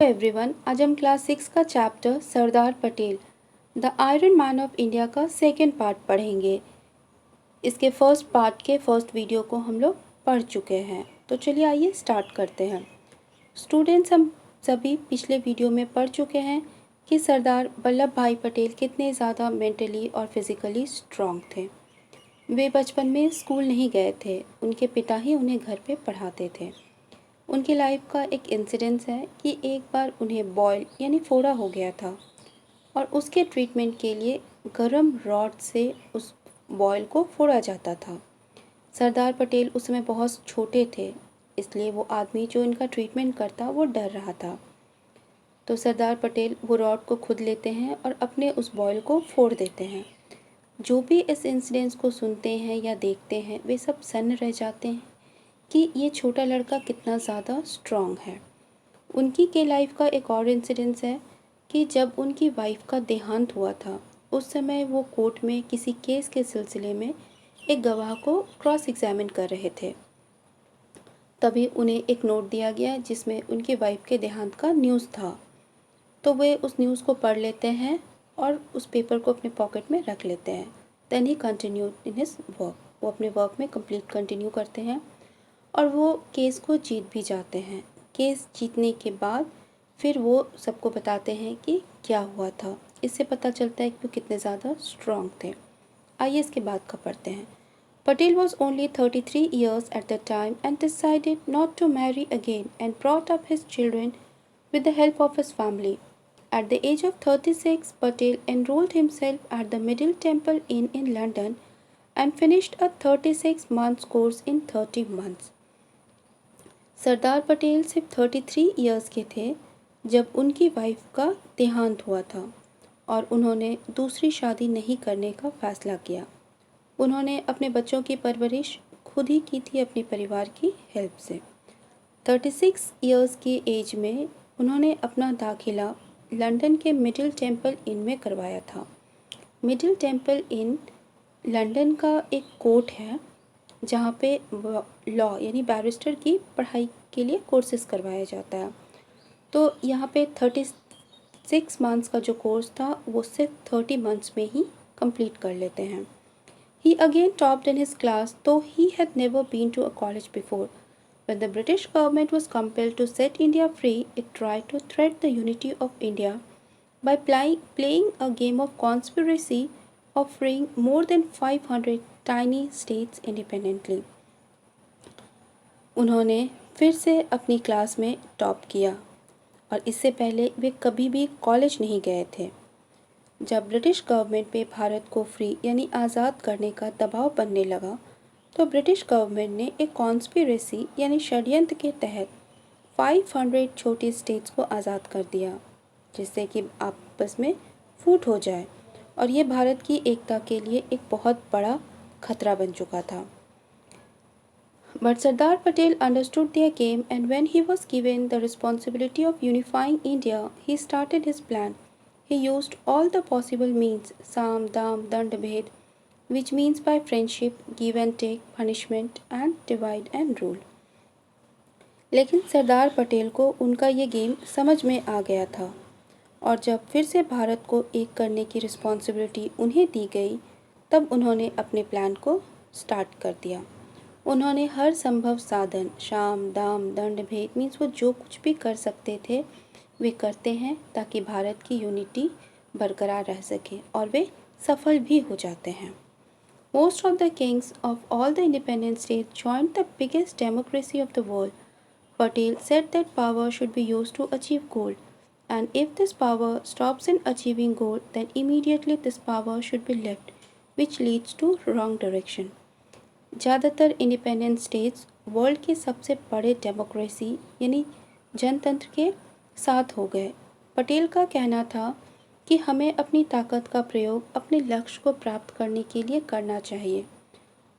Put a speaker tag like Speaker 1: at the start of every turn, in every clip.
Speaker 1: Everyone, आज हम class 6 का chapter Sardar Patel the iron man of India का सेकेंड पार्ट पढ़ेंगे। इसके फर्स्ट पार्ट के फर्स्ट वीडियो को हम लोग पढ़ चुके हैं, तो चलिए आइए स्टार्ट करते हैं। स्टूडेंट्स, हम सभी पिछले वीडियो में पढ़ चुके हैं कि सरदार वल्लभ भाई पटेल कितने ज़्यादा मेंटली और फिज़िकली स्ट्रॉन्ग थे। वे बचपन में स्कूल नहीं गए थे, उनके पिता ही उन्हें घर पे पढ़ाते थे। उनकी लाइफ का एक इंसिडेंस है कि एक बार उन्हें बॉयल यानी फोड़ा हो गया था और उसके ट्रीटमेंट के लिए गरम रॉड से उस बॉयल को फोड़ा जाता था। सरदार पटेल उस समय बहुत छोटे थे, इसलिए वो आदमी जो इनका ट्रीटमेंट करता वो डर रहा था। तो सरदार पटेल वो रॉड को खुद लेते हैं और अपने उस बॉयल को फोड़ देते हैं। जो भी इस इंसिडेंस को सुनते हैं या देखते हैं वे सब सन्न रह जाते हैं कि ये छोटा लड़का कितना ज़्यादा स्ट्रॉन्ग है। उनकी के लाइफ का एक और इंसिडेंस है कि जब उनकी वाइफ का देहांत हुआ था, उस समय वो कोर्ट में किसी केस के सिलसिले में एक गवाह को क्रॉस एग्जामिन कर रहे थे। तभी उन्हें एक नोट दिया गया जिसमें उनकी वाइफ के देहांत का न्यूज़ था। तो वे उस न्यूज़ को पढ़ लेते हैं और उस पेपर को अपने पॉकेट में रख लेते हैं। Then he continue in his work, वो अपने वर्क में कंप्लीट कंटिन्यू करते हैं और वो केस को जीत भी जाते हैं। केस जीतने के बाद फिर वो सबको बताते हैं कि क्या हुआ था। इससे पता चलता है कि वो कितने ज़्यादा स्ट्रॉन्ग थे। आइए इसके बाद का पढ़ते हैं। Patel was only 33 years at the time and decided not to marry again and brought up his children with the help of his family. At the age of 36, Patel enrolled himself at the Middle Temple Inn in London and finished a 36 months course in 30 months. Sardar Patel सिर्फ 33 years के थे जब उनकी wife का देहांत हुआ था और उन्होंने दूसरी शादी नहीं करने का फ़ैसला किया। उन्होंने अपने बच्चों की परवरिश खुद ही की थी अपने परिवार की हेल्प से। 36 इयर्स की एज में उन्होंने अपना दाखिला लंदन के मिडिल टेम्पल इन में करवाया था। मिडिल टेम्पल इन लंदन का एक कोर्ट है जहाँ पे लॉ यानी बैरिस्टर की पढ़ाई के लिए कोर्सेज करवाया जाता है। तो यहाँ पे 36 मंथ्स का जो कोर्स था वो सिर्फ 30 मंथ्स में ही कंप्लीट कर लेते हैं। He again topped in his class, though he had never been to a college before. When the British government was compelled to set India free, it tried to threat the unity of India by playing a game of conspiracy, offering more than 500 tiny states independently. उन्होंने फिर से अपनी class में top किया और इससे पहले वे कभी भी कॉलेज नहीं गए थे। जब ब्रिटिश गवर्नमेंट पे भारत को फ्री यानी आज़ाद करने का दबाव बनने लगा तो ब्रिटिश गवर्नमेंट ने एक कॉन्स्पिरेसी यानी षड्यंत्र के तहत 500 छोटी स्टेट्स को आज़ाद कर दिया, जिससे कि आपस में फूट हो जाए, और ये भारत की एकता के लिए एक बहुत बड़ा खतरा बन चुका था। But Sardar Patel understood their game, and when he was given the responsibility of unifying India, he started his plan. He used all the possible means, Sam, Dam, Dand, Bhed, which means by friendship, give and take, punishment, and divide and rule. लेकिन सरदार पटेल को उनका ये game समझ में आ गया था और जब फिर से भारत को एक करने की रिस्पॉन्सिबिलिटी उन्हें दी गई तब उन्होंने अपने प्लान को स्टार्ट कर दिया। उन्होंने हर संभव साधन, शाम, दाम, दंड, भेद मीन्स वो जो कुछ भी कर सकते थे वे करते हैं ताकि भारत की यूनिटी बरकरार रह सके, और वे सफल भी हो जाते हैं। Most of the kings of all the independent states joined the biggest democracy of the world. Patel said that power should be used to achieve goal, and if this power stops in achieving goal, then immediately this power should be left, which leads to wrong direction. ज़्यादातर independent states world के सबसे बड़े democracy यानी जनतंत्र के साथ हो गए। पटेल का कहना था कि हमें अपनी ताकत का प्रयोग अपने लक्ष्य को प्राप्त करने के लिए करना चाहिए,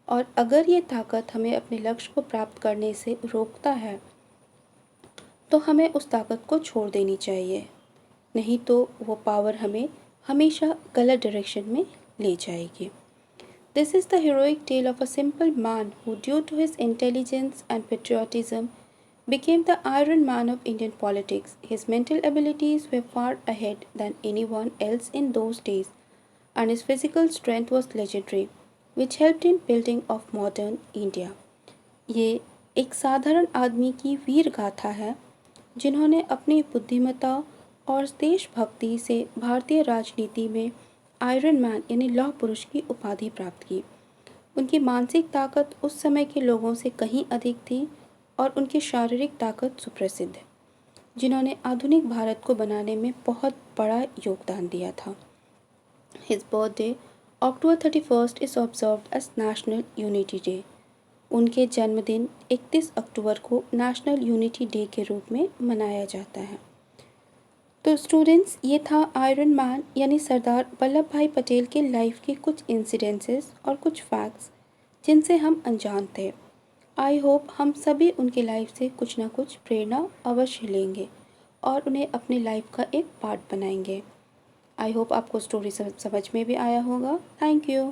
Speaker 1: और अगर ये ताकत हमें अपने लक्ष्य को प्राप्त करने से रोकता है तो हमें उस ताकत को छोड़ देनी चाहिए, नहीं तो वो पावर हमें हमेशा गलत डायरेक्शन में ले जाएगी। This is the heroic tale of a simple man who, due to his intelligence and patriotism, became the Iron Man of Indian politics. His mental abilities were far ahead than anyone else in those days, and his physical strength was legendary, which helped in building of modern India. ये एक साधारण आदमी की वीर गाथा है जिन्होंने अपनी बुद्धिमत्ता और देशभक्ति से भारतीय राजनीति में आयरन मैन यानी लौह पुरुष की उपाधि प्राप्त की। उनकी मानसिक ताकत उस समय के लोगों से कहीं अधिक थी और उनकी शारीरिक ताकत सुप्रसिद्ध है, जिन्होंने आधुनिक भारत को बनाने में बहुत बड़ा योगदान दिया था। His birthday, October 31st, is observed as National Unity Day. उनके जन्मदिन 31 अक्टूबर को नेशनल यूनिटी डे के रूप में मनाया जाता है। तो स्टूडेंट्स, ये था आयरन मैन यानी सरदार वल्लभ भाई पटेल के लाइफ के कुछ इंसिडेंसेस और कुछ फैक्ट्स जिनसे हम अनजान थे। आई होप हम सभी उनके लाइफ से कुछ ना कुछ प्रेरणा अवश्य लेंगे और उन्हें अपने लाइफ का एक पार्ट बनाएंगे। आई होप आपको स्टोरी समझ में भी आया होगा। Thank you.